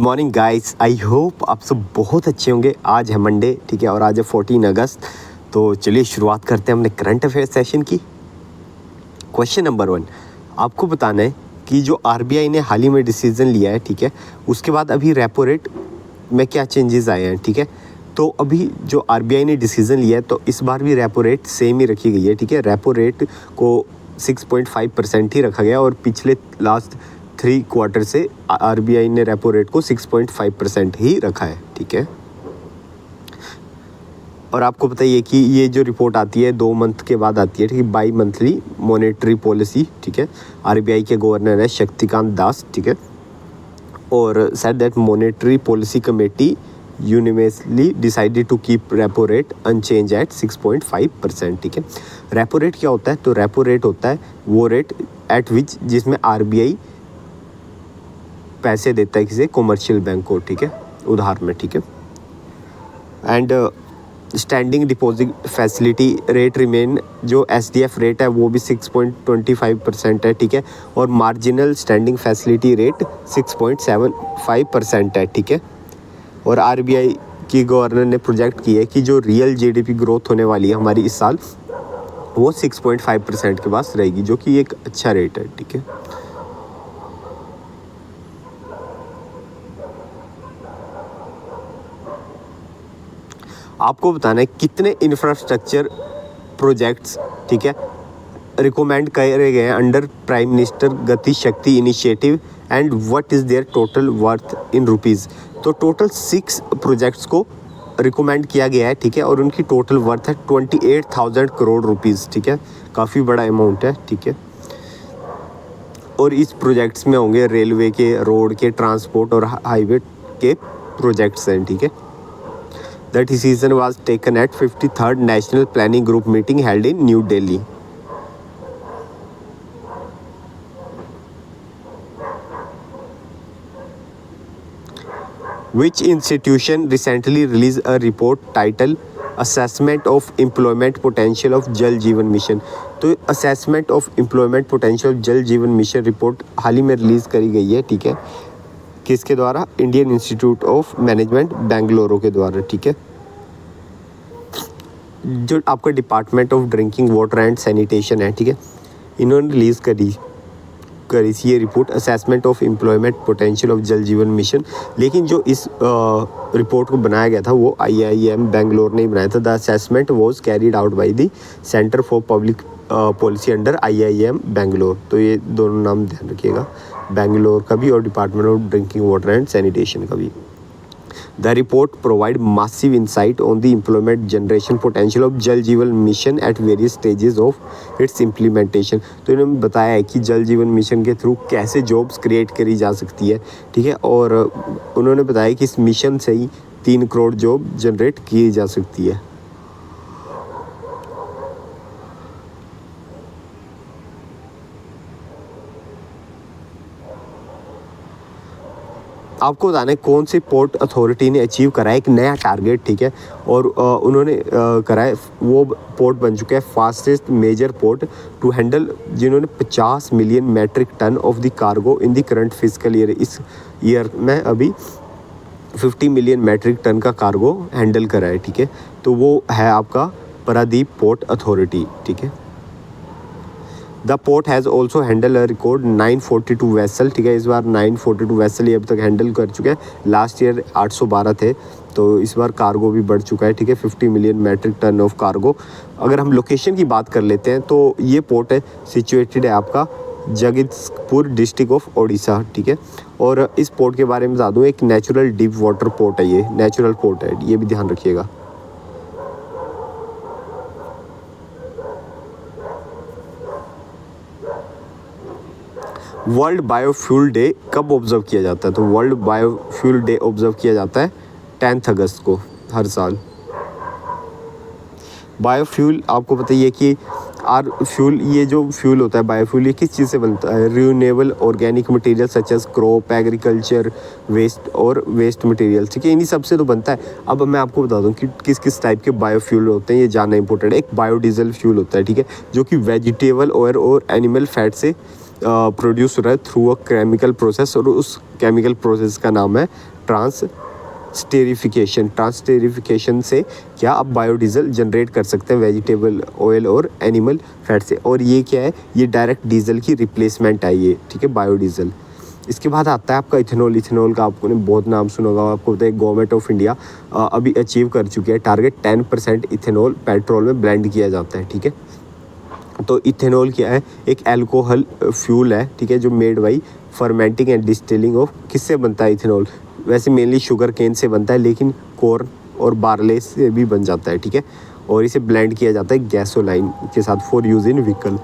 Morning guys, I hope आप सब बहुत अच्छे होंगे। आज है मंडे, ठीक है, और आज है 14 अगस्त। तो चलिए शुरुआत करते हैं अपने करंट अफेयर सेशन की। क्वेश्चन नंबर 1, आपको बताना है कि जो आरबीआई ने हाल ही में डिसीजन लिया है, ठीक है, उसके बाद अभी रेपो रेट में क्या चेंजेस आए हैं, ठीक है। तो अभी जो आरबीआई ने डिसीजन लिया है तो इस बार भी रेपो रेट सेम ही रखी गई है, ठीक है। रेपो रेट को 6.5% ही रखा गया और पिछले लास्ट 3 क्वार्टर से आरबीआई ने रेपो रेट को 6.5% ही रखा है, ठीक है। और आपको बताइए कि ये जो रिपोर्ट आती है 2 मंथ के बाद आती है, ठीक है, बाई मंथली मॉनेटरी पॉलिसी, ठीक है। आरबीआई के गवर्नर है शक्तिकांत दास, ठीक है। और said that monetary policy committee universally decided to keep repo rate unchanged at 6.5%, ठीक है। रेपो रेट क्या होता है? तो रेपो रेट होता है वो रेट एट विच जिसमें आरबीआई पैसे देता है किसी कॉमर्शियल बैंक को, ठीक है, उधार में, ठीक है। And standing deposit facility rate remain, जो एसडीएफ रेट है वो भी 6.25% है, ठीक है। और मार्जिनल स्टैंडिंग फैसिलिटी रेट 6.75% है, ठीक है। और आरबीआई की गवर्नर ने प्रोजेक्ट की है कि जो रियल जीडीपी ग्रोथ होने वाली है हमारी इस साल, वो 6.5% के पास रहेगी, जो कि एक अच्छा रेट है, ठीक है। आपको बताना है कितने इंफ्रास्ट्रक्चर प्रोजेक्ट्स, ठीक है, रिकमेंड करे गए हैं under prime minister Gati Shakti initiative and what is their total worth in rupees. तो टोटल 6 प्रोजेक्ट्स को रिकमेंड किया गया है, ठीक है, और उनकी टोटल वर्थ है 28,000 करोड़ रुपीज़, ठीक है। काफ़ी बड़ा अमाउंट है, ठीक है। और इस प्रोजेक्ट्स में होंगे रेलवे के, रोड के, ट्रांसपोर्ट और हाईवे के प्रोजेक्ट्स हैं, ठीक है। The decision was taken at 53rd National Planning Group meeting held in New Delhi. Which institution recently released a report titled Assessment of Employment Potential of Jal Jeevan Mission? तो Assessment of Employment Potential of Jal Jeevan Mission report हाल ही में release करी गई है, ठीक है। किसके द्वारा? Indian institute of management Bengaluru के द्वारा, ठीक है। जो आपका department of drinking water and sanitation है, ठीक है, इन्होंने रिलीज़ करी ये report assessment of employment potential of Jal Jeevan mission. लेकिन जो इस रिपोर्ट को बनाया गया था वो आईआईएम बेंगलोर ने ही बनाया था। The assessment was carried out by the centre for public policy under IIM Bangalore. तो ये दोनों नाम ध्यान रखिएगा, बेंगलोर का भी और department of drinking water and sanitation का भी। The report provide massive insight on the employment generation potential of जल Jeevan mission at various stages of its implementation। तो इन्होंने बताया है कि जल जीवन मिशन के थ्रू कैसे जॉब्स क्रिएट करी जा सकती है, ठीक है। और उन्होंने बताया कि इस मिशन से ही 3 करोड़ जॉब जनरेट की जा सकती है। आपको बताना है कौन सी पोर्ट अथॉरिटी ने अचीव करा है एक नया टारगेट, ठीक है। और उन्होंने करा है, वो पोर्ट बन चुका है fastest major port to handle, जिन्होंने 50 million metric ton of the cargo in the current physical year. इस ईयर में अभी 50 मिलियन मैट्रिक टन का कार्गो हैंडल करा है, ठीक है। तो वो है आपका पारादीप पोर्ट अथॉरिटी, ठीक है। The port has also handle a record 942 vessel, ठीक है। इस बार 942 वेसल ये अब तक हैंडल कर चुके हैं। लास्ट ईयर 812 थे, तो इस बार कार्गो भी बढ़ चुका है, ठीक है। 50 million metric ton of cargo. अगर हम लोकेशन की बात कर लेते हैं तो ये पोर्ट है सिचुएटेड है आपका जगतपुर डिस्ट्रिक्ट ऑफ ओडिशा, ठीक है। और इस पोर्ट के बारे में बता दूँ, एक नेचुरल डीप वाटर पोर्ट है, ये नेचुरल पोर्ट है, ये भी ध्यान रखिएगा। वर्ल्ड बायोफ्यूल डे कब ऑब्जर्व किया जाता है? तो वर्ल्ड बायोफ्यूल डे ऑब्जर्व किया जाता है 10 अगस्त को हर साल। बायोफ्यूल आपको बताइए कि फ्यूल, ये जो फ्यूल होता है बायोफ्यूल, ये किस चीज़ से बनता है? Renewable organic material such as crop, agriculture waste और वेस्ट मटेरियल, ठीक है, इन्हीं सबसे तो बनता है। अब मैं आपको बता दूं कि किस किस टाइप के बायोफ्यूल होते हैं, ये जानना इंपॉर्टेंट है। एक बायोडीजल फ्यूल होता है, ठीक है, जो कि वेजिटेबल ऑयल और एनिमल फैट से प्रोड्यूस हो रहा है थ्रू अ केमिकल प्रोसेस, और उस केमिकल प्रोसेस का नाम है ट्रांसटेरिफिकेशन से क्या आप बायोडीजल जनरेट कर सकते हैं वेजिटेबल ऑयल और एनिमल फैट से। और ये क्या है, ये डायरेक्ट डीजल की रिप्लेसमेंट है ये, ठीक है, बायोडीजल। इसके बाद आता है आपका इथेनॉल। इथेनॉल का आपको ने बहुत नाम सुना होगा, आपको पता है गवर्नमेंट ऑफ इंडिया अभी अचीव कर चुकी है टारगेट 10% इथेनॉल पेट्रोल में ब्लेंड किया जाता है, ठीक है। तो इथेनॉल क्या है, एक अल्कोहल फ्यूल है, ठीक है, जो made by fermenting and distilling of, किससे बनता है इथेनॉल, वैसे मेनली शुगर केन से बनता है, लेकिन कॉर्न और बार्ले से भी बन जाता है, ठीक है। और इसे ब्लेंड किया जाता है गैसोलाइन के साथ फॉर यूज इन व्हीकल।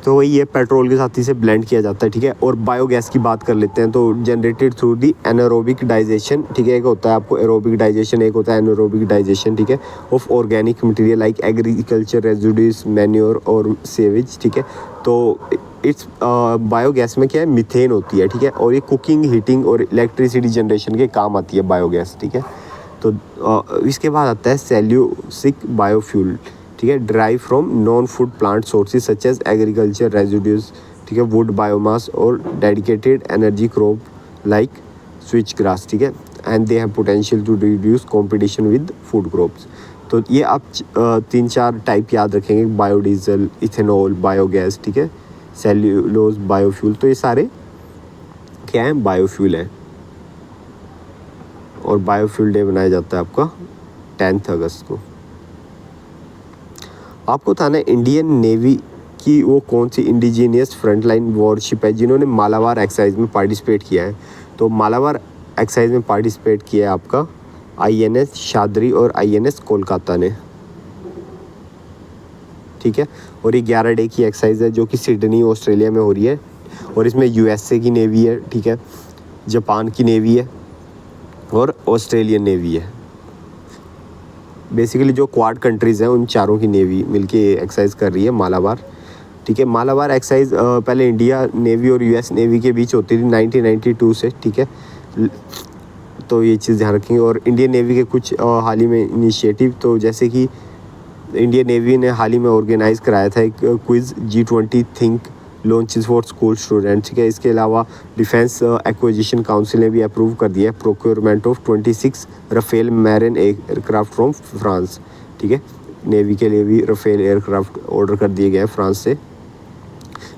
तो वही ये पेट्रोल के साथ इसे ब्लेंड किया जाता है, ठीक है। और बायोगैस की बात कर लेते हैं, तो generated through the anaerobic digestion, ठीक है। एक होता है आपको एरोबिक डाइजेशन, एक होता है एनारोबिक डाइजेशन, ठीक है, of organic material like agriculture residues, manure और सेवेज, ठीक है। तो इट्स बायोगैस में क्या है, मीथेन होती है, ठीक है। और ये कुकिंग, हीटिंग और इलेक्ट्रिसिटी जनरेशन के काम आती है बायोगैस, ठीक है। तो इसके बाद आता है सेल्यूसिक बायोफ्यूल, ठीक है, drive from non food plant sources such as agriculture residues, ठीक है, वुड बायोमास और dedicated energy crop like switch grass, ठीक है। And they have potential to reduce competition with food crops. तो ये आप 3-4 टाइप याद रखेंगे, बायोडीजल, इथेनॉल, बायोगैस, ठीक है, सेल्यूलोज बायोफ्यूल। तो ये सारे क्या हैं, बायोफ्यूल हैं। और बायोफ्यूल डे मनाया जाता है आपका 10 अगस्त को। आपको बताना है इंडियन नेवी की वो कौन सी इंडिजीनियस फ्रंटलाइन वॉरशिप है जिन्होंने मालाबार एक्सरसाइज में पार्टिसिपेट किया है। तो मालाबार एक्सरसाइज में पार्टिसिपेट किया है आपका INS शाद्री और INS कोलकाता ने, ठीक है। और ये 11 डे की एक्सरसाइज है जो कि सिडनी ऑस्ट्रेलिया में हो रही है। और इसमें USA की नेवी है, ठीक है, जापान की नेवी है और ऑस्ट्रेलियन नेवी है। बेसिकली जो क्वाड कंट्रीज़ हैं उन चारों की नेवी मिलके एक्सरसाइज कर रही है मालाबार, ठीक है। मालाबार एक्सरसाइज पहले इंडिया नेवी और US नेवी के बीच होती थी 1992 से, ठीक है। तो ये चीज़ ध्यान रखेंगे। और इंडियन नेवी के कुछ हाल ही में इनिशिएटिव, तो जैसे कि इंडियन नेवी ने हाल ही में ऑर्गेनाइज़ कराया था एक quiz G20 think launches for school students, ठीक है। इसके अलावा डिफेंस एक्विजिशन काउंसिल ने भी अप्रूव कर दिया है procurement of 26 Rafale marine aircraft from France, ठीक है। नेवी के लिए भी रफेल एयरक्राफ्ट ऑर्डर कर दिए गए हैं फ्रांस से।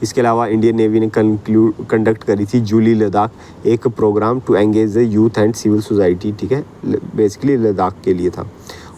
इसके अलावा इंडियन नेवी ने कंडक्ट करी थी जूली लद्दाख, एक program to engage the youth and civil society, ठीक है, बेसिकली लद्दाख के लिए था।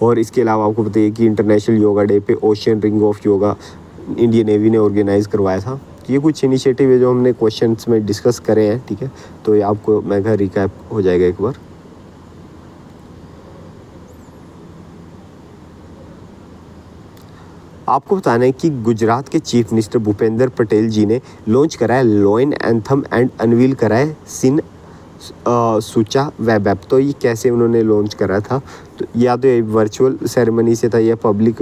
और इसके अलावा आपको बताइए कि इंटरनेशनल योगा डे पे ocean ring of yoga Indian navy ने ऑर्गेनाइज़ करवाया था। ये कुछ इनिशिएटिव है जो हमने क्वेश्चंस में डिस्कस करे हैं, ठीक है। तो ये आपको मैं घर रिकैप हो जाएगा एक बार। आपको बताना है कि गुजरात के चीफ मिनिस्टर भूपेंद्र पटेल जी ने लॉन्च करा है लॉयन एंथम एंड अनवील करा है सिन सूचा वेब ऐप। तो ये कैसे उन्होंने लॉन्च करा था, तो या तो ये वर्चुअल सेरेमनी से था या public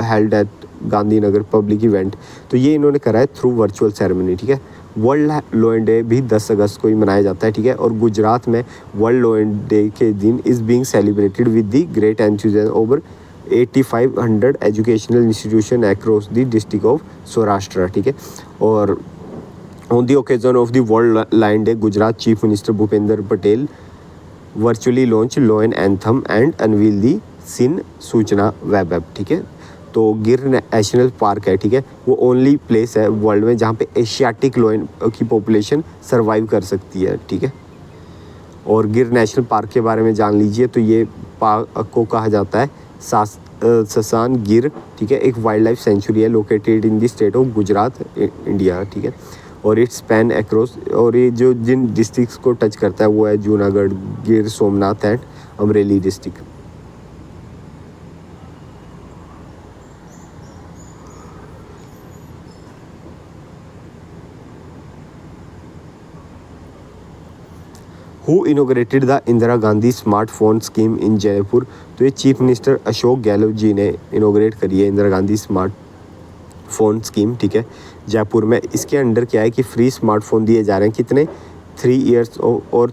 held at Gandhinagar public event. तो ये इन्होंने करा है थ्रू वर्चुअल सेरेमनी, ठीक है। वर्ल्ड लॉयन डे भी 10 अगस्त को ही मनाया जाता है, ठीक है। और गुजरात में वर्ल्ड लॉयन डे के दिन is being celebrated with the great enthusiasm over 8500 educational institution across the district of Saurashtra, ठीक है। और on the occasion of the world lion day Gujarat chief minister Bhupendra Patel virtually launch lion anthem and unveil the Sinh Suchna web app, ठीक है। तो गिर national park है, ठीक है, वो ओनली प्लेस है वर्ल्ड में जहाँ पे एशियाटिक लॉयन की पॉपुलेशन सर्वाइव कर सकती है, ठीक है। और गिर नेशनल पार्क के बारे में जान लीजिए, तो ये पार्क को कहा जाता है ससान गिर, ठीक है, एक वाइल्ड लाइफ सेंचुरी है located in the state of Gujarat India, ठीक है। और इट्स स्पैन अक्रॉस, और ये जो जिन डिस्ट्रिक्ट्स को टच करता है वो है Junagadh, Gir Somnath and Amreli district. Who inaugurated the Indira Gandhi smartphone scheme in Jaipur. तो ये चीफ मिनिस्टर अशोक गहलोत जी ने इनोग्रेट करी है इंदिरा गांधी स्मार्टफोन स्कीम, ठीक है, जयपुर में। इसके अंडर क्या है कि फ्री स्मार्टफोन दिए जा रहे हैं, कितने 3 ईयर्स और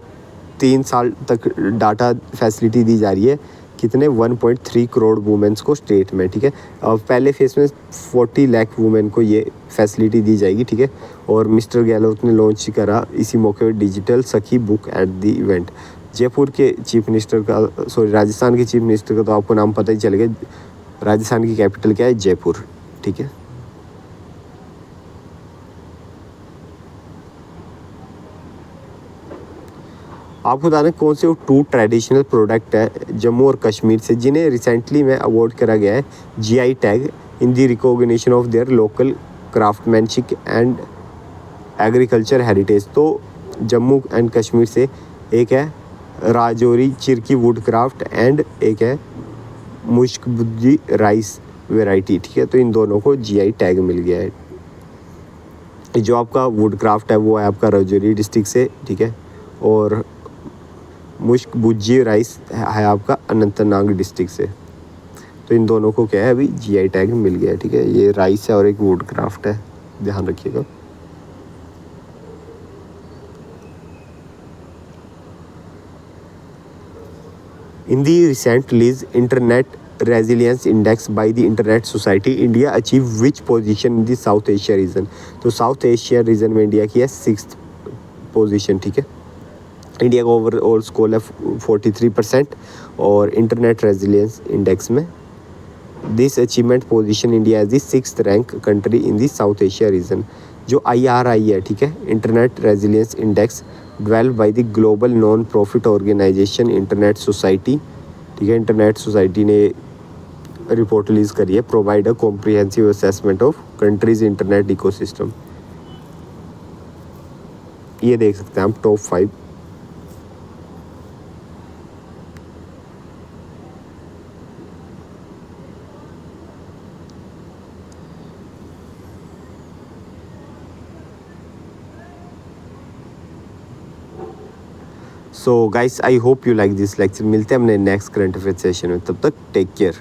3 साल तक डाटा फैसिलिटी दी जा रही है कितने 1.3 करोड़ वुमेंस को स्टेट में, ठीक है। अब पहले फेज में 40 लाख वुमेन को ये फैसिलिटी दी जाएगी, ठीक है। और मिस्टर गहलोत ने लॉन्च करा इसी मौके पर डिजिटल सखी book at the event. Jaipur के चीफ मिनिस्टर का, सॉरी राजस्थान के चीफ मिनिस्टर का तो आपको नाम पता ही चलेगा। राजस्थान की कैपिटल क्या है? जयपुर, ठीक है। आपको बता दें कौन से वो 2 ट्रेडिशनल प्रोडक्ट है जम्मू और कश्मीर से जिन्हें रिसेंटली में अवार्ड करा गया है GI tag in the recognition of their local craftsmanship and agriculture heritage. तो जम्मू एंड कश्मीर से एक है राजौरी चिरकी वुड क्राफ्ट एंड एक है मुश्कबुद्दी राइस वेराइटी, ठीक है। तो इन दोनों को जीआई टैग मिल गया है। जो आपका वुड क्राफ्ट है वो है आपका राजौरी डिस्ट्रिक्ट से, ठीक है। और मुश्कबुद्दी राइस है आपका अनंतनाग डिस्ट्रिक्ट से। तो इन दोनों को क्या है अभी जीआई टैग मिल गया है, ठीक है। ये राइस है और एक वुड क्राफ्ट है, ध्यान रखिएगा। In the recent release Internet Resilience Index by the Internet Society, India achieved which position in the South Asia region? तो साउथ एशिया रीजन में इंडिया की है 6th पोजीशन, ठीक है। इंडिया का ओवरऑल स्कोर है 43% और इंटरनेट रेजिलियंस इंडेक्स में this achievement position India as the 6th rank country in the South Asia region. जो IRI है, ठीक है, internet resilience index developed by the global non profit organisation internet society, ठीक है। Internet society ने report release करी है, provide a comprehensive assessment of countries internet ecosystem. ये देख सकते हैं आप top 5। So guys I hope you like this lecture. मिलते हैं अपने नेक्स्ट करंट अफेयर सेशन में, तब तक टेक केयर।